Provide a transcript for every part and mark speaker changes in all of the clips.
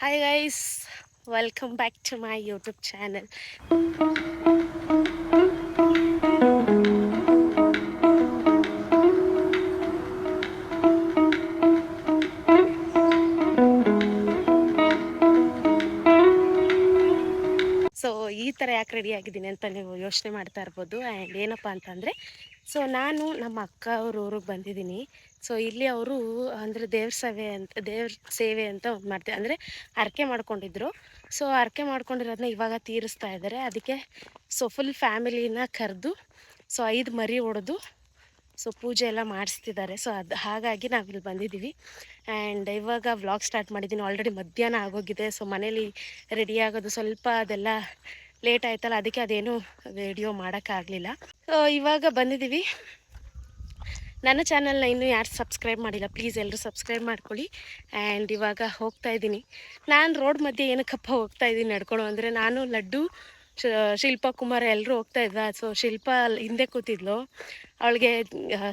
Speaker 1: Hi guys, welcome back to my YouTube channel. So ಈ ಥರ ಯಾಕೆ ರೆಡಿ ಆಗಿದ್ದೀನಿ ಅಂತ ನೀವು ಯೋಚನೆ ಮಾಡ್ತಾ ಇರ್ಬೋದು. ಆ್ಯಂಡ್ ಏನಪ್ಪ ಅಂತಂದರೆ, ಸೊ ನಾನು ನಮ್ಮ ಅಕ್ಕ ಅವ್ರ ಊರಿಗೆ ಬಂದಿದ್ದೀನಿ. ಸೊ ಇಲ್ಲಿ ಅವರು ಅಂದರೆ ದೇವ್ರ ಸೇವೆ ಅಂತ ಒಂದು ಮಾಡ್ತೀವಿ, ಅಂದರೆ ಹರಕೆ ಮಾಡ್ಕೊಂಡಿದ್ರು. ಸೊ ಹರಕೆ ಮಾಡ್ಕೊಂಡಿರೋದನ್ನ ಇವಾಗ ತೀರಿಸ್ತಾ ಇದ್ದಾರೆ. ಅದಕ್ಕೆ ಸೊ ಫುಲ್ ಫ್ಯಾಮಿಲಿನ ಕರೆದು ಸೊ 5 ಮರಿ ಹೊಡೆದು ಸೊ ಪೂಜೆ ಎಲ್ಲ ಮಾಡಿಸ್ತಿದ್ದಾರೆ. ಸೊ ಹಾಗಾಗಿ ನಾವಿಲ್ಲಿ ಬಂದಿದ್ದೀವಿ. ಆ್ಯಂಡ್ ಇವಾಗ ವ್ಲಾಗ್ ಸ್ಟಾರ್ಟ್ ಮಾಡಿದ್ದೀನಿ. ಆಲ್ರೆಡಿ ಮಧ್ಯಾಹ್ನ ಆಗೋಗಿದೆ. ಸೊ ಮನೇಲಿ ರೆಡಿ ಆಗೋದು ಸ್ವಲ್ಪ ಅದೆಲ್ಲ ಲೇಟ್ ಆಯ್ತಲ್ಲ, ಅದಕ್ಕೆ ಅದೇನು ವಿಡಿಯೋ ಮಾಡೋಕ್ಕಾಗಲಿಲ್ಲ. ಸೊ ಇವಾಗ ಬಂದಿದ್ದೀವಿ. ನನ್ನ ಚಾನಲ್ನ ಇನ್ನೂ ಯಾರು ಸಬ್ಸ್ಕ್ರೈಬ್ ಮಾಡಿಲ್ಲ, ಪ್ಲೀಸ್ ಎಲ್ಲರೂ ಸಬ್ಸ್ಕ್ರೈಬ್ ಮಾಡ್ಕೊಳ್ಳಿ. ಆ್ಯಂಡ್ ಇವಾಗ ಹೋಗ್ತಾ ಇದ್ದೀನಿ. ನಾನು ರೋಡ್ ಮಧ್ಯೆ ಏನಕ್ಕಪ್ಪ ಹೋಗ್ತಾ ಇದ್ದೀನಿ ನಡ್ಕೊಂಡು ಅಂದರೆ, ನಾನು ಲಡ್ಡು, ಶಿಲ್ಪ, ಕುಮಾರ ಎಲ್ಲರೂ ಹೋಗ್ತಾ ಇದ್ದ. ಸೊ ಶಿಲ್ಪ ಹಿಂದೆ ಕೂತಿದ್ಲು, ಅವಳಿಗೆ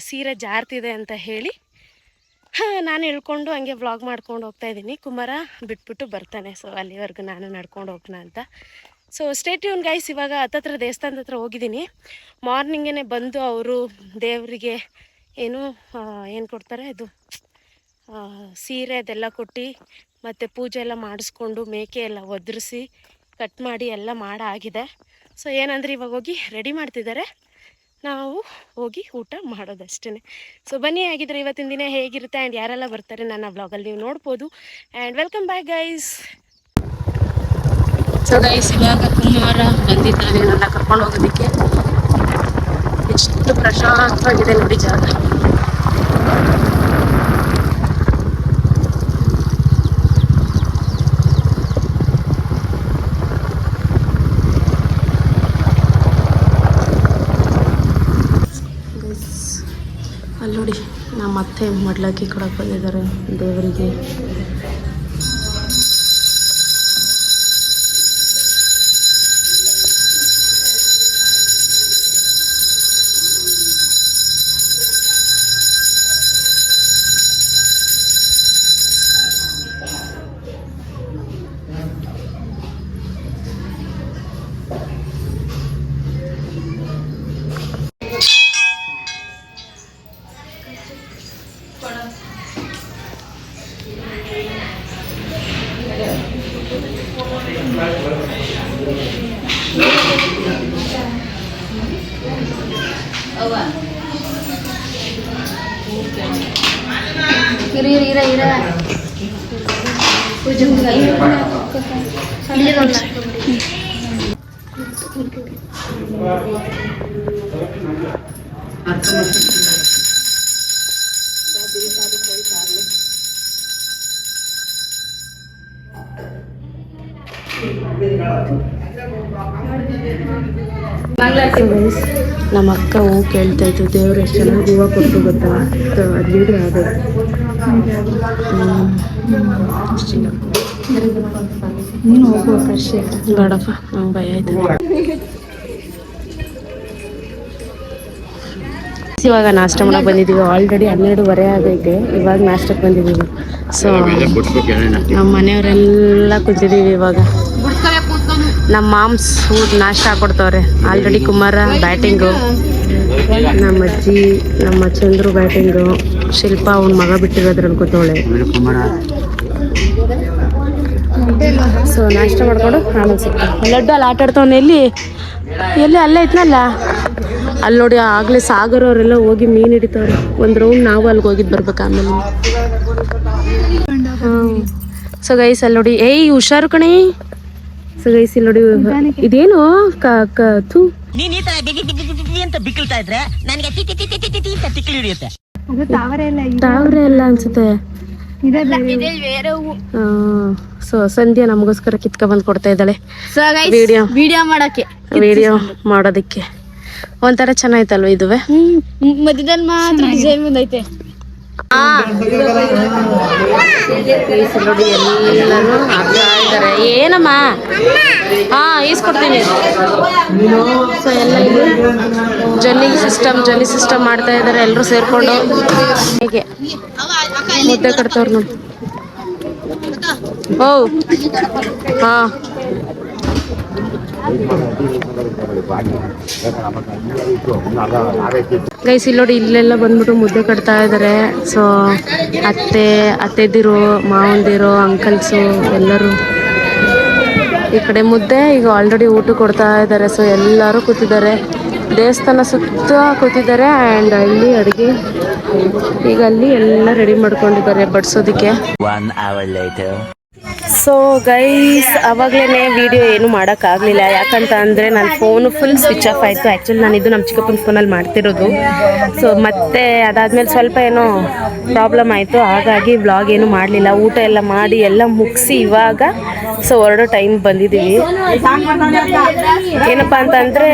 Speaker 1: ಸೀರೆ ಜಾರ್ತಿದೆ ಅಂತ ಹೇಳಿ ನಾನು ಹೇಳ್ಕೊಂಡು ಹಂಗೆ ವ್ಲಾಗ್ ಮಾಡ್ಕೊಂಡು ಹೋಗ್ತಾ ಇದ್ದೀನಿ. ಕುಮಾರ ಬಿಟ್ಬಿಟ್ಟು ಬರ್ತಾನೆ. ಸೊ ಅಲ್ಲಿವರೆಗೂ ನಾನು ನಡ್ಕೊಂಡು ಹೋಗೋಣ ಅಂತ. So stay tune guys. ಇವಾಗ ಹತ್ತತ್ರ ದೇವಸ್ಥಾನದ ಹತ್ರ ಹೋಗಿದ್ದೀನಿ. ಮಾರ್ನಿಂಗೇ ಬಂದು ಅವರು ದೇವರಿಗೆ ಏನು ಕೊಡ್ತಾರೆ, ಇದು ಸೀರೆ ಅದೆಲ್ಲ ಕೊಟ್ಟು ಮತ್ತು ಪೂಜೆ ಎಲ್ಲ ಮಾಡಿಸ್ಕೊಂಡು ಮೇಕೆ ಎಲ್ಲ ಒದರಿಸಿ ಕಟ್ ಮಾಡಿ ಎಲ್ಲ ಮಾಡಾಗಿದೆ. ಸೊ ಏನಂದರೆ ಇವಾಗ ಹೋಗಿ ರೆಡಿ ಮಾಡ್ತಿದ್ದಾರೆ, ನಾವು ಹೋಗಿ ಊಟ ಮಾಡೋದಷ್ಟೇ. ಸೊ ಬನ್ನಿ, ಆಗಿದ್ರೆ ಇವತ್ತಿನ ದಿನ ಹೇಗಿರುತ್ತೆ ಆ್ಯಂಡ್ ಯಾರೆಲ್ಲ ಬರ್ತಾರೆ ನನ್ನ ಬ್ಲಾಗಲ್ಲಿ ನೀವು ನೋಡ್ಬೋದು. And welcome back guys. So guys, ಇವಾಗ ಕುಮಾರ ಬಂದಿದ್ದಾನೆ ನನ್ನ ಕರ್ಕೊಂಡು ಹೋಗೋದಕ್ಕೆ. ಎಷ್ಟು ಪ್ರಶಾಂತವಾಗಿದೆ ನೋಡಿ ಜಾಗ. ಅಲ್ಲಿ ನೋಡಿ, ನಮ್ಮ ಅತ್ತೆ ಮಡ್ಲಕ್ಕಿ ಕೊಡಕ್ಕೆ ಬಂದಿದ್ದಾರೆ ದೇವರಿಗೆ. ನಮ್ಮ ಅಕ್ಕ ಹೂ ಕೇಳ್ತಾ ಇತ್ತು, ದೇವ್ರು ಎಷ್ಟು ಚೆನ್ನಾಗಿ ಹೂವು ಕೊಟ್ಟು ಗೊತ್ತಾ, ಅಲ್ಲಿದ್ರೆ ಆಗೋದು ನೀನು ಹೋಗುವ ಕರ್ಷಿ ಬೇಡಪ್ಪ, ನಂಗೆ ಭಯ ಆಯ್ತು. ಇವಾಗ ನಾಷ್ಟ ಮಾಡಕ್ಕೆ ಬಂದಿದ್ದೀವಿ. ಆಲ್ರೆಡಿ 12:30 ಆಗೈತೆ. ಇವಾಗ ನಾಷ್ಟಕ್ಕೆ ಬಂದಿದ್ದೀವಿ. ಸೊ ನಮ್ಮ ಮನೆಯವರೆಲ್ಲ ಕೂತಿದ್ದೀವಿ. ಇವಾಗ ನಮ್ಮ ಮಾಮ್ಸ್ ನಾಷ್ಟ ಹಾಕೊಡ್ತವ್ರೆ. ಆಲ್ರೆಡಿ ಕುಮಾರ ಬ್ಯಾಟಿಂಗು, ನಮ್ಮ ಅಜ್ಜಿ, ನಮ್ಮ ಚಂದ್ರು ಬ್ಯಾಟಿಂಗು, ಶಿಲ್ಪ ಅವನ ಮಗ ಬಿಟ್ಟಿರೋದ್ರಲ್ಲಿ ಕೂತವಳೆ. ಸೊ ನಾಷ್ಟ ಮಾಡ್ಕೊಂಡು ಆಮೇಲೆ ಸಿಗ್ತಾರೆ. ಲಡ್ಡು ಅಲ್ಲಿ ಆಟ ಆಡ್ತವನೆ. ಎಲ್ಲಿ ಅಲ್ಲೇ ಐತ್ನಲ್ಲ, ಅಲ್ಲಿ ನೋಡಿ ಆಗಲೇ ಸಾಗರ್ ಅವರೆಲ್ಲ ಹೋಗಿ ಮೀನು ಹಿಡಿತವ್ರೆ. ಒಂದು ರೌಂಡ್ ನಾವು ಅಲ್ಲಿಗೆ ಹೋಗಿದ್ದು ಬರ್ಬೇಕು ಆಮೇಲೆ. ಸೊ ಗೈಸ್ ಅಲ್ಲಿ ನೋಡಿ, ಏಯ್ ಹುಷಾರು ಕಣಿ. ಸೊ ಗೈಸ್ ಇಲ್ಲಿ ನೋಡಿ, ಇದೇನು ತಾವ್ರೆ ಎಲ್ಲ ಅನ್ಸುತ್ತೆ. ಸೊ ಸಂಧ್ಯಾ ನಮಗೋಸ್ಕರ ಕಿತ್ಕ ಬಂದು ಕೊಡ್ತಾ ಇದ್ದಾಳೆ ವಿಡಿಯೋ ಮಾಡೋದಕ್ಕೆ. ಒಂಥರ ಚೆನ್ನಾಯ್ತಲ್ವ ಇದುವೆ. ಮಧ್ಯದಲ್ಲಿ ಮಾತ್ರ ಡಿಸೈನ್ ಬಂದೈತೆ. ನೋಡಿ ಎಲ್ಲರೂ ಹಾಕ್ತಾ ಇದ್ದಾರೆ. ಏನಮ್ಮ? ಈಸ್ಕೊಡ್ತೀನಿ. ಸೊ ಎಲ್ಲ ಇಲ್ಲಿ ಜಲ್ಲಿ ಸಿಸ್ಟಮ್ ಮಾಡ್ತಾ ಇದ್ದಾರೆ. ಎಲ್ಲರೂ ಸೇರ್ಕೊಂಡು ಹೇಗೆ ಮುದ್ದೆ ಕಟ್ತವ್ರು ನೋಡಿ. ಓ ಹಾಂ ಗೈಸ್ ಇಲ್ಲಿ ನೋಡಿ, ಇಲ್ಲೆಲ್ಲ ಬಂದ್ಬಿಟ್ಟು ಮುದ್ದೆ ಕಟ್ತಾ ಇದ್ದಾರೆ. ಸೊ ಅತ್ತೆದಿರು, ಮಾವಂದಿರು, ಅಂಕಲ್ಸು ಎಲ್ಲರೂ ಈ ಕಡೆ ಮುದ್ದೆ ಈಗ ಆಲ್ರೆಡಿ ಊಟ ಕೊಡ್ತಾ ಇದ್ದಾರೆ. ಸೊ ಎಲ್ಲರೂ ಕೂತಿದ್ದಾರೆ, ದೇವಸ್ಥಾನ ಸುತ್ತ ಕೂತಿದ್ದಾರೆ. ಆ್ಯಂಡ್ ಅಲ್ಲಿ ಅಡುಗೆ ಈಗ ಅಲ್ಲಿ ಎಲ್ಲ ರೆಡಿ ಮಾಡ್ಕೊಂಡಿದ್ದಾರೆ ಬಡಿಸೋದಕ್ಕೆ. ಸೊ ಗೈಸ್ ಆವಾಗಲೇ ವಿಡಿಯೋ ಏನು ಮಾಡೋಕ್ಕಾಗಲಿಲ್ಲ, ಯಾಕಂತ ಅಂದರೆ ನನ್ನ ಫೋನು ಫುಲ್ ಸ್ವಿಚ್ ಆಫ್ ಆಯಿತು. ಆ್ಯಕ್ಚುಲಿ ನಾನು ಇದು ನಮ್ಮ ಚಿಕ್ಕಪ್ಪನ ಫೋನಲ್ಲಿ ಮಾಡ್ತಿರೋದು. ಸೊ ಮತ್ತೆ ಅದಾದಮೇಲೆ ಸ್ವಲ್ಪ ಏನೋ ಪ್ರಾಬ್ಲಮ್ ಆಯಿತು, ಹಾಗಾಗಿ ವ್ಲಾಗ್ ಏನು ಮಾಡಲಿಲ್ಲ. ಊಟ ಎಲ್ಲ ಮಾಡಿ ಎಲ್ಲ ಮುಗಿಸಿ ಇವಾಗ ಸೊ ಹೊರಡೋ ಟೈಮ್ ಬಂದಿದ್ದೀವಿ. ಏನಪ್ಪ ಅಂತಂದರೆ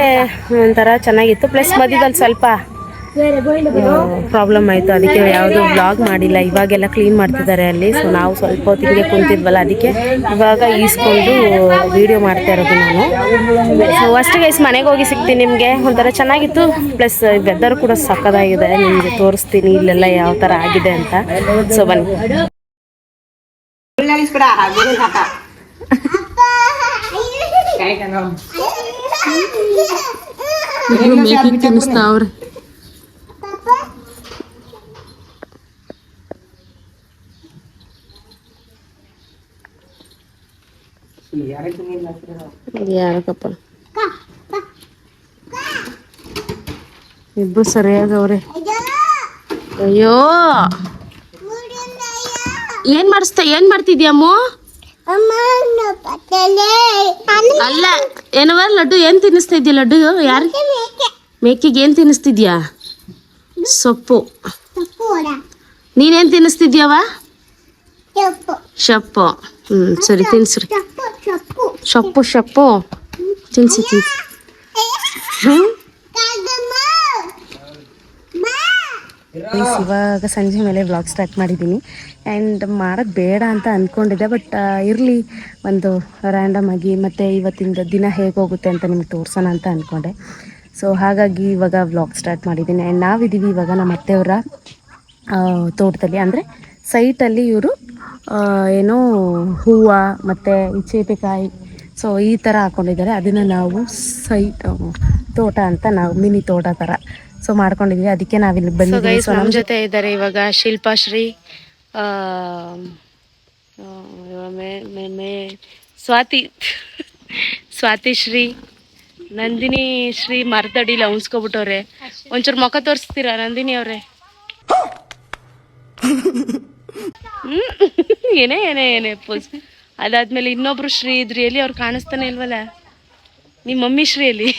Speaker 1: ಒಂಥರ ಚೆನ್ನಾಗಿತ್ತು, ಪ್ಲಸ್ ಮಧ್ಯದಲ್ಲಿ ಸ್ವಲ್ಪ ಪ್ರಾಬ್ಲಮ್ ಆಯಿತು, ಅದಕ್ಕೆ ಯಾವುದೂ ವ್ಲಾಗ್ ಮಾಡಿಲ್ಲ. ಇವಾಗೆಲ್ಲ ಕ್ಲೀನ್ ಮಾಡ್ತಿದ್ದಾರೆ ಅಲ್ಲಿ. ಸೊ ನಾವು ಸ್ವಲ್ಪ ಹೊತ್ತಿಗೆ ಕುಂತಿದ್ವಲ್ಲ, ಅದಕ್ಕೆ ಇವಾಗ ಈಸ್ಕೊಂಡು ವಿಡಿಯೋ ಮಾಡ್ತಾ ಇರೋದು ನಾನು. ಸೊ ಅಷ್ಟು ಗೈಸ್ ಮನೆಗೆ ಹೋಗಿ ಸಿಗ್ತೀನಿ ನಿಮಗೆ. ಒಂಥರ ಚೆನ್ನಾಗಿತ್ತು, ಪ್ಲಸ್ ವೆದರ್ ಕೂಡ ಸಕ್ಕತ್ತಾಗಿದೆ. ನಿಮಗೆ ತೋರಿಸ್ತೀನಿ ಇಲ್ಲೆಲ್ಲ ಯಾವ ಥರ ಆಗಿದೆ ಅಂತ. ಸೊ ಬನ್ನಿ. ಮೇಕಿಂಗ್ ತಿನ್ನಿಸ್ತಾ ಅವ್ರೆ. ಯಾರಕ್ಕಪ್ಪ ಇಬ್ರು ಸರಿಯಾಗವ್ರೆ. ಅಯ್ಯೋ ಏನ್ ಮಾಡ್ತಿದ್ಯಮ್ಮ? ಅಲ್ಲ ಏನವ ಲಡ್ಡು ಏನ್ ತಿನ್ನಿಸ್ತಾ ಲಡ್ಡು? ಯಾರು ಮೇಕೆಗೆ ಏನ್ ತಿನ್ನಿಸ್ತಿದ್ಯಾ? ಸೊಪ್ಪು. ನೀನೇನ್ ತಿನ್ನಿಸ್ತಿದ್ಯಾವ? ಶಪ್ಪು. ಸರಿ ತಿನ್ಸ್ರಿ. ಶಪ್ಪು ತಿನ್ಸಿ. ಇವಾಗ ಸಂಜೆ ಮೇಲೆ ವ್ಲಾಗ್ ಸ್ಟಾರ್ಟ್ ಮಾಡಿದ್ದೀನಿ. ಆ್ಯಂಡ್ ಮಾಡೋದು ಬೇಡ ಅಂತ ಅಂದ್ಕೊಂಡಿದ್ದೆ, ಬಟ್ ಇರಲಿ ಒಂದು ರ್ಯಾಂಡಮ್ ಆಗಿ ಮತ್ತು ಇವತ್ತಿನ ದಿನ ಹೇಗೆ ಹೋಗುತ್ತೆ ಅಂತ ನಿಮ್ಗೆ ತೋರಿಸೋಣ ಅಂತ ಅಂದ್ಕೊಂಡೆ. ಸೊ ಹಾಗಾಗಿ ಇವಾಗ ವ್ಲಾಗ್ ಸ್ಟಾರ್ಟ್ ಮಾಡಿದ್ದೀನಿ. ಆ್ಯಂಡ್ ನಾವಿದ್ದೀವಿ ಇವಾಗ ನಮ್ಮ ಅತ್ತೆಯವರ ತೋಟದಲ್ಲಿ, ಅಂದರೆ ಸೈಟಲ್ಲಿ ಇವರು ಏನೋ ಹೂವು ಮತ್ತು ಈ ಚೇಪೆಕಾಯಿ ಸೊ ಈ ಥರ ಹಾಕ್ಕೊಂಡಿದ್ದಾರೆ. ಅದನ್ನು ನಾವು ತೋಟ ಅಂತ ನಾವು ಮಿನಿ ತೋಟ ಥರ ಸೊ ಮಾಡ್ಕೊಂಡಿದ್ವಿ, ಅದಕ್ಕೆ ನಾವಿಲ್ಲಿ ಬಂದಿದ್ದೀವಿ. ಸೊ ನಮ್ಮ ಜೊತೆ ಇದ್ದಾರೆ ಇವಾಗ ಶಿಲ್ಪಾಶ್ರೀ, ಸ್ವಾತಿ ಶ್ರೀ, ನಂದಿನಿ ಶ್ರೀ ಮರದಡಿಲಿ ಅವನ್ಸ್ಕೊಬಿಟ್ಟವ್ರೆ. ಒಂಚೂರು ಮುಖ ತೋರಿಸ್ತೀರಾ ನಂದಿನಿ ಅವ್ರೆ? ಏನೇ ಪೋಸ್. ಅದಾದ್ಮೇಲೆ ಇನ್ನೊಬ್ರು ಶ್ರೀ ಇದ್ರಿ, ಎಲ್ಲಿ ಅವ್ರು ಕಾಣಿಸ್ತಾನೆ ಇಲ್ವಲ್ಲ? ನಿಮ್ಮ ಮಮ್ಮಿ ಶ್ರೀಯಲ್ಲಿ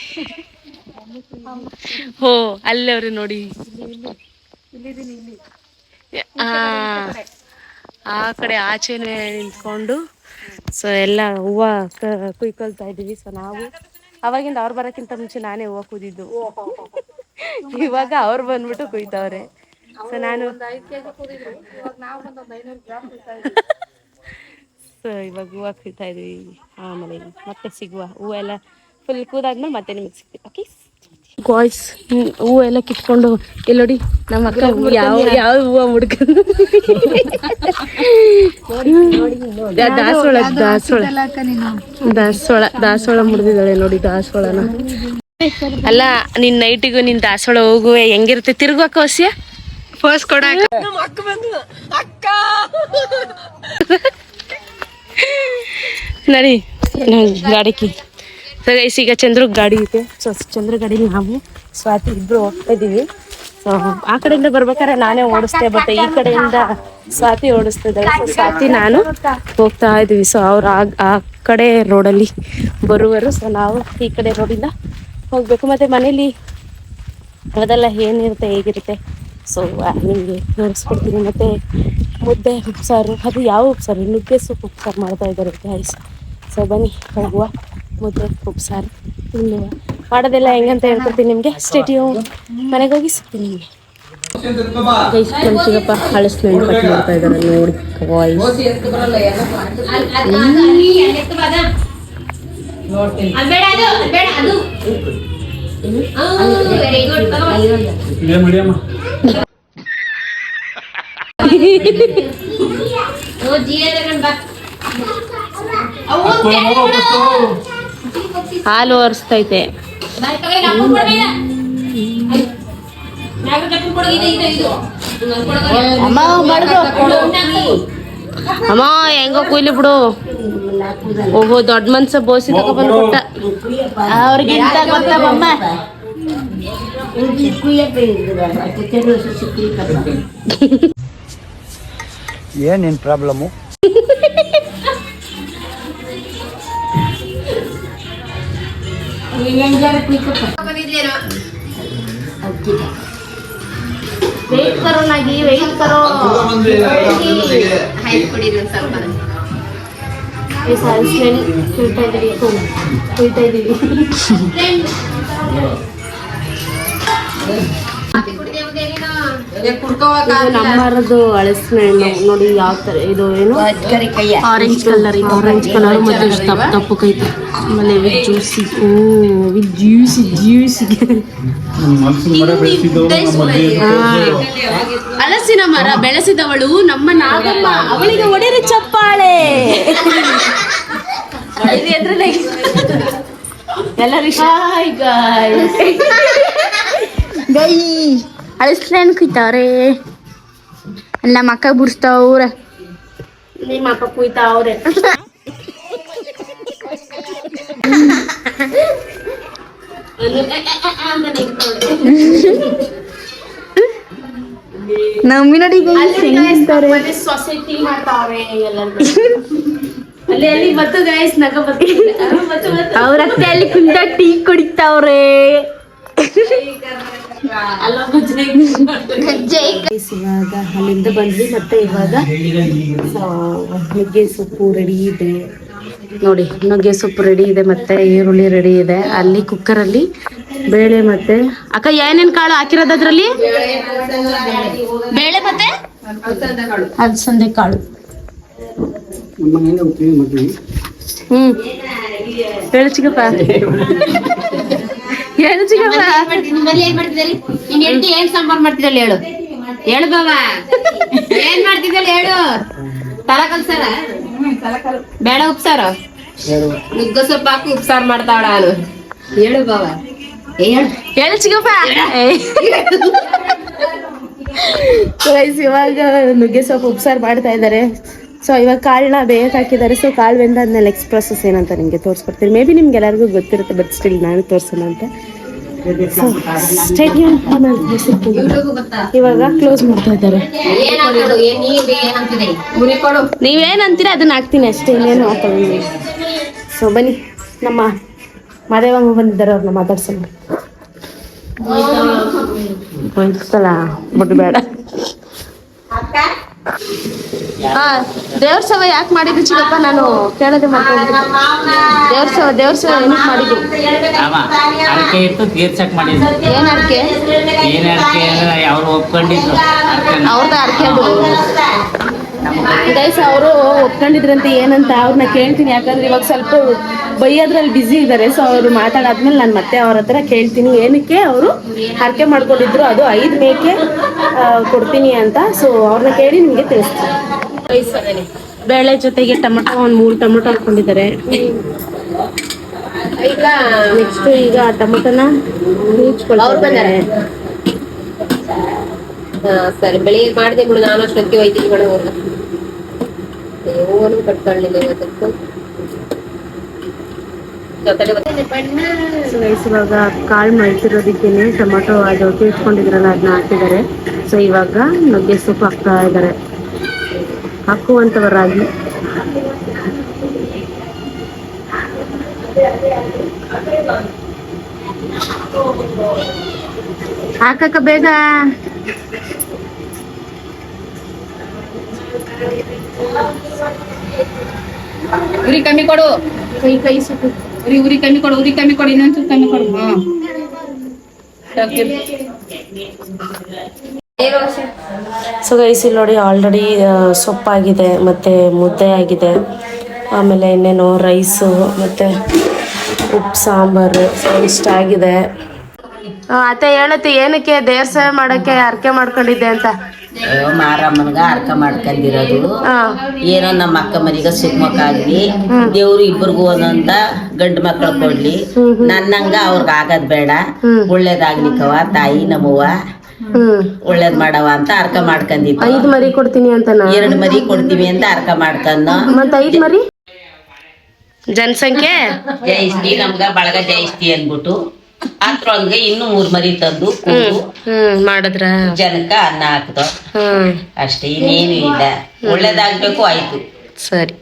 Speaker 1: ಹೋ ಅಲ್ಲವ್ರಿ ನೋಡಿ. ಆ ಕಡೆ ಆಚೆನೆ ನಿಂತ್ಕೊಂಡು ಸೊ ಎಲ್ಲ ಹೂವು ಕುಯ್ಕೊಳ್ತಾ ಇದ್ದೀವಿ. ಸೊ ನಾವು ಅವಾಗಿಂದ ಅವ್ರು ಬರೋಕ್ಕಿಂತ ಮುಂಚೆ ನಾನೇ ಹೂವು ಕುಯ್ದಿದ್ದು, ಇವಾಗ ಅವ್ರು ಬಂದ್ಬಿಟ್ಟು ಕುಯ್ತವ್ರೆ. ಸೊ ನಾನು ಸೊ ಇವಾಗ ಹೂವು ಕುಯ್ತಾ ಇದೀವಿ. ಆಮೇಲೆ ಮತ್ತೆ ಸಿಗುವ ಹೂವು ಎಲ್ಲ ಫುಲ್ ಕೂದಾದ್ಮೇಲೆ ಮತ್ತೆ ನಿಮಗೆ ಸಿಗ್ತೀವಿ. ಓಕೆ ಗಾಯ್ಸ್, ಹೂವು ಎಲ್ಲ ಕಿತ್ಕೊಂಡು ಇಲ್ಲಿ ನೋಡಿ ನಮ್ಮ ಅಕ್ಕ ಯಾವ ಹೂವು ಮುಡ್ಕೊಂಡು ದಾಸವಾಳ ಮುಡ್ದಿದ್ದಾಳೆ ನೋಡಿ. ದಾಸವಾಳನ ಅಲ್ಲ, ನಿನ್ ನೈಟಿಗೂ ನಿನ್ ದಾಸವಾಳ ಹೋಗುವೆ ಹೆಂಗಿರುತ್ತೆ ತಿರುಗುವ ಕೋಸ್ಯ ಫೋರ್ಸ್ ಕೊಡಾಕ ನಡಿ ಗಾಡಿಗೆ. ಸೊ ಗೈಸ್ ಈಗ ಚಂದ್ರ ಗಾಡಿ ಇದೆ. ಸೊ ಚಂದ್ರ ಗಾಡಿಲಿ ನಾವು ಸ್ವಾತಿ ಇಬ್ರು ಹೋಗ್ತಾ ಇದ್ದೀವಿ. ಸೊ ಆ ಕಡೆಯಿಂದ ಬರ್ಬೇಕಾದ್ರೆ ನಾನೇ ಓಡಿಸ್ತೆ, ಬಟ್ ಈ ಕಡೆಯಿಂದ ಸ್ವಾತಿ ಓಡಿಸ್ತಿದ್ದಾಳೆ. ಸೊ ಸ್ವಾತಿ ನಾನು ಹೋಗ್ತಾ ಇದ್ದೀವಿ. ಸೊ ಅವ್ರು ಆ ಕಡೆ ರೋಡಲ್ಲಿ ಬರುವರು. ಸೊ ನಾವು ಈ ಕಡೆ ರೋಡಿಂದ ಹೋಗ್ಬೇಕು. ಮತ್ತು ಮನೇಲಿ ಅದೆಲ್ಲ ಏನಿರುತ್ತೆ ಹೇಗಿರುತ್ತೆ ಸೊ ನಿಮಗೆ ತೋರಿಸ್ಕೊಡ್ತೀನಿ. ಮತ್ತು ಮುದ್ದೆ ಉಪ್ಸಾರು, ಅದು ಯಾವ ಉಪ್ಸಾರು? ನುಗ್ಗೆ ಸೊಪ್ಪು ಉಪ್ಸಾರು ಮಾಡ್ತಾ ಇದ್ದಾರೆ ಗೈಸ್. ಸೊ ಬನ್ನಿ ಹೋಗುವ, ಮುದ್ದೆ ಉಪ್ಸಾರು ತಿನ್ನುವ. ಮಾಡೋದೆಲ್ಲ ಹೆಂಗಂತ ಹೇಳ್ಕೊಡ್ತೀನಿ ನಿಮಗೆ. ಸ್ಟೇಟಿಯು ಮನೆಗೆ ಹೋಗಿ ಸಿಗ್ತೀನಿ ನಿಮಗೆ. ಗೈಸ್ ನಮ್ಮ ಚಿಕ್ಕಪ್ಪ ಹಳಸ್ಮೆಂಟ್ ಕಟ್ ಮಾಡ್ತಾ ಇದ್ದಾರೆ ನೋಡಿ ವಾಯ್ಸ್. ಹಾಲು ಒರೆಸ್ತೈತೆ. ಅಮ್ಮ ಹೆಂಗೋ ಕುಯ್ಲಿ ಬಿಡು. ಓಹೋ ದೊಡ್ಡ ಮನ್ಸ ಬೋಸಿ ತಗೊಬಂದು ಕೊಟ್ಟ. ಅವ್ರಿಗಿಂತ ಗೊತ್ತಮ್ಮ.
Speaker 2: ಏನೇನು ಪ್ರಾಬ್ಲಮ್ಮು?
Speaker 1: ವೇಟ್ ಕರೋ ನಾಗಿ, ವೇಟ್ ಕರೋ. ಕುಯ್ತಾ ಇದೀವಿ. ನಮ್ಮರದು ಹಳಸಿನ ನೋಡಿ ಯಾವ ತರ ಇದು ಏನು ಆರೆಂಜ್ ಕಲರ್ ಮತ್ತೆ ತಪ್ಪು ತಪ್ಪು ಕೈತೆ. ಆಮೇಲೆ ವಿತ್ ಜ್ಯೂಸಿ ವಿತ್ ಜ್ಯೂಸಿ ಹಲಸಿನ ಮರ ಬೆಳೆಸಿದವಳು ನಮ್ಮ ನಾಗಮ್ಮ. ಅವಳಿಗೆ ಒಡೆರೆ ಚಪ್ಪಾಳೆ. ಎಲ್ಲರೂ ಗೈ ಹಳಸ್ಲೇನ್ ಕುಯ್ತಾವ್ರೆ. ಎಲ್ಲ ಮಕ್ಕ ಬುಡ್ಸ್ತಾವ್ರೆ. ನಿಮ್ಮ ಅಪ್ಪ ಕುಯ್ತಾವ್ರೆ.
Speaker 3: ನಮ್ಮಿನಡಿ
Speaker 1: ಸೊಸೈಟಿ ಮಾಡ್ತಾವ್ರೆ ಎಲ್ಲರೂ. ಅಲ್ಲಿ ಅಲ್ಲಿ ಬತ್ತು ಗೈಸ್ ನಗ
Speaker 3: ಅವ್ರ ಅತ್ತೆ ಅಲ್ಲಿ ಕುಂತ ಟೀ ಕುಡಿತಾವ್ರೆ.
Speaker 1: ಇವಾಗ ಅಲ್ಲಿಂದ ಬಂದ್ವಿ. ಮತ್ತೆ ಇವಾಗ ನುಗ್ಗೆ ಸೊಪ್ಪು ರೆಡಿ ಇದೆ ನೋಡಿ. ನುಗ್ಗೆ ಸೊಪ್ಪು ರೆಡಿ ಇದೆ, ಮತ್ತೆ ಈರುಳ್ಳಿ ರೆಡಿ ಇದೆ. ಅಲ್ಲಿ ಕುಕ್ಕರಲ್ಲಿ ಬೇಳೆ ಮತ್ತೆ ಅಕ್ಕ ಏನೇನ್ ಕಾಳು ಹಾಕಿರೋದು ಅದ್ರಲ್ಲಿ? ಬೇಳೆ ಮತ್ತೆ ಅಲಸಂದೆ ಕಾಳು. ಹೇಳು ಚಿಕ್ಕಪ್ಪ, ಹೇಳು ಚಿಕ್ಕಪ್ಪ.
Speaker 3: ಏನ್ ಸಾಂಬಾರ್ ಮಾಡ್ತಿದ್ದಲ್ಲ ಹೇಳು, ಹೇಳು ಬಾವ. ಏನ್ ಮಾಡ್ತಿದ್ದಲ್ಲ ಹೇಳು. ತಲಕಲ್ಸಾರ ಬೇಡ ಉಪ್ಸಾರ, ನುಗ್ಗ ಸೊಪ್ಪು ಹಾಕಿ ಉಪ್ಸಾರ ಮಾಡ್ತಾವಳ ಅವಳು. ಹೇಳು ಬಾವ,
Speaker 1: ಹೇಳು ಚಿಕ್ಕಪ್ಪ. ಇವಾಗ ನುಗ್ಗೆ ಸೊಪ್ಪು ಉಪ್ಸಾರು ಮಾಡ್ತಾ ಇದ್ದಾರೆ. ಸೊ ಇವಾಗ ಕಾಳನ್ನ ಬೇಯಕ್ಕೆ ಹಾಕಿದ್ದಾರೆ. ಸೊ ಕಾಳು ಬೆಂದಾದ್ಮೇಲೆ ನೆಕ್ಸ್ಟ್ ಪ್ರೊಸೆಸ್ ಏನಂತ ನಿಮಗೆ ತೋರಿಸ್ಕೊಡ್ತೀನಿ. ಮೇ ಬಿ ನಿಮ್ಗೆ ಎಲ್ಲರಿಗೂ ಗೊತ್ತಿರುತ್ತೆ, ಬಟ್ ಸ್ಟಿಲ್ ನಾನು ತೋರಿಸೋಣ ಅಂತ. ಇವಾಗ ಕ್ಲೋಸ್ ಮಾಡ್ತಾ ಇದ್ದಾರೆ. ನೀವೇನಂತೀರ ಅದನ್ನ ಹಾಕ್ತೀನಿ ಅಷ್ಟೇ, ಇನ್ನೇನು ಹಾಕೋದು. ಸೊ ಬನ್ನಿ, ನಮ್ಮ ಮಾದೇವಮ್ಮ ಬಂದಿದ್ದಾರೆ, ಅವ್ರನ್ನ ಮಾತಾಡ್ಸೋಣ. ಬಿಟ್ಟು ಬೇಡ. ಹಾ, ದೇವ್ರ ಸವ ಯಾಕೆ ಮಾಡಿದ್ರು ಚಿಕ್ಕಪ್ಪ? ನಾನು ಕೇಳೋದೇ ಮಾಡ್ಕೊಂಡು ದೇವ್ರ ಸವ ಏನಕ್ಕೆ ಮಾಡಿದ್ರು? ಏನ್ ಅಡಿಕೆ? ಅವ್ರದ ಅಡಿಕೆ ಅದು ಗೈಸ್. ಅವರು ಒಪ್ಕೊಂಡಿದ್ರಂತೆ ಏನಂತ ಅವ್ರನ್ನ ಕೇಳ್ತೀನಿ. ಯಾಕಂದ್ರೆ ಇವಾಗ ಸ್ವಲ್ಪ ಬೈಯೋದ್ರಲ್ಲಿ ಬ್ಯುಸಿ ಇದ್ದಾರೆ. ಸೊ ಅವರು ಮಾತಾಡಾದ್ಮೇಲೆ ನಾನು ಮತ್ತೆ ಅವ್ರ ಹತ್ರ ಕೇಳ್ತೀನಿ ಏನಕ್ಕೆ ಅವರು ಹರಕೆ ಮಾಡ್ಕೊಂಡಿದ್ರು. ಅದು 5 ಮೇಕೆ ಕೊಡ್ತೀನಿ ಅಂತ. ಸೊ ಅವ್ರನ್ನ ಕೇಳಿ ನಿಮಗೆ ತಿಳಿಸ್ತೀನಿ. ಬೇಳೆ ಜೊತೆಗೆ ಟೊಮೊಟೊ 3 ಟೊಮೊಟೊ ಹಾಕೊಂಡಿದ್ದಾರೆ. ನೆಕ್ಸ್ಟ್ ಈಗ ಟೊಮೊಟೊನ ಹೀಚ್ಕೊಳ್ತಾರೆ.
Speaker 3: ಸರಿ, ಬೆಳಿಗ್ಗೆ ಮಾಡಿದೆ ಬಿಡು. ನಾನು ಅಷ್ಟೊತ್ತಿಗೆ ಹೋಯ್ತೀನಿ ಮೇಡಮ್. ಹೂವನ್ನು ಕಟ್ಕೊಳ್ಳಿಲ್ಲ ಇವತ್ತು.
Speaker 1: ಇವಾಗ ಕಾಳು ಮಳ್ತಿರೋದಕ್ಕೇನೆ ಟೊಮೊಟೊ ಅದು ಹೀಚ್ಕೊಂಡಿದ್ರಲ್ಲ ಅದನ್ನ ಹಾಕಿದ್ದಾರೆ. ಸೊ ಇವಾಗ ನುಗ್ಗೆ ಸೊಪ್ಪು ಹಾಕ್ತಾ ಇದ್ದಾರೆ. ಹಾಕುವಂಥವರಾಗಿ ಹಾಕಕ್ಕ ಬೇಗ.
Speaker 3: ಉರಿ ಕಮ್ಮಿ ಕೊಡು,
Speaker 1: ಕೈ ಸುಟ್ಟು
Speaker 3: ಉರಿ ಕಮ್ಮಿ ಕೊಡು, ಇನ್ನೊಂದು ಕಮ್ಮಿ ಕೊಡು.
Speaker 1: ಸೊ ಗೈಸ್ ಇಲ್ಲಿ ನೋಡಿ, ಆಲ್ರೆಡಿ ಸೊಪ್ಪಾಗಿದೆ ಮತ್ತು ಮುದ್ದೆ ಆಗಿದೆ. ಆಮೇಲೆ ಇನ್ನೇನು ರೈಸು ಮತ್ತು ಉಪ್ಪು ಸಾಂಬಾರು ಇಷ್ಟ ಆಗಿದೆ. ಅತ್ತೆ ಹೇಳತ್ತೆ ಏನಕ್ಕೆ ದೇವ್ರ ಸೇವೆ ಮಾಡೋಕ್ಕೆ ಹರಕೆ ಮಾಡ್ಕೊಂಡಿದ್ದೆ ಅಂತ?
Speaker 4: ಮಾರಮ್ಮನ್ಗ ಅರ್ಕ ಮಾಡ್ಕೊಂಡಿರೋದು
Speaker 1: ಹಾ
Speaker 4: ಏನೋ ನಮ್ಮ ಅಕ್ಕ ಮರಿಗ ಸುಖಮಕ್ಕಾಗ್ಲಿ ದೇವ್ರು ಇಬ್ಬರಿಗೂ ಒಂದೊಂದ ಗಂಡು ಮಕ್ಕಳು ಕೊಡ್ಲಿ ನನ್ನಂಗ ಅವ್ರಿಗೆ ಆಗದ್ ಬೇಡ ಒಳ್ಳೇದಾಗ್ಲಿಕ್ಕವ ತಾಯಿ ನಮ್ಮವ್ವ ಒಳ್ಳೇದ್ ಮಾಡವ ಅಂತ ಅರ್ಕ ಮಾಡ್ಕೊಂಡಿದ್ದು
Speaker 1: 5 ಮರಿ ಕೊಡ್ತೀನಿ ಅಂತನಾ?
Speaker 4: 2 ಮರಿ ಕೊಡ್ತೀವಿ ಅಂತ ಅರ್ಕ ಮಾಡ್ಕೊಂಡು
Speaker 1: ಮತ್ತ 5 ಮರಿ ಜನಸಂಖ್ಯೆ
Speaker 4: ಜಯಿಸ್ತಿ ನಮ್ಗ ಬಳಗ ಜಯಿಸ್ತಿ ಅನ್ಬಿಟ್ಟು ಅದ್ರೊಂದ್ಗೆ ಇನ್ನು 3 ಮರಿ ತಂದು
Speaker 1: ಮಾಡಿದ್ರ
Speaker 4: ಜನಕ್ಕ ಅನ್ನ ಹಾಕ್ದ
Speaker 1: ಹ್ಮ್
Speaker 4: ಅಷ್ಟೇ ಇನ್ನೇನು ಇಲ್ಲ ಒಳ್ಳೇದಾಗ್ಬೇಕು ಆಯ್ತು
Speaker 1: ಸರಿ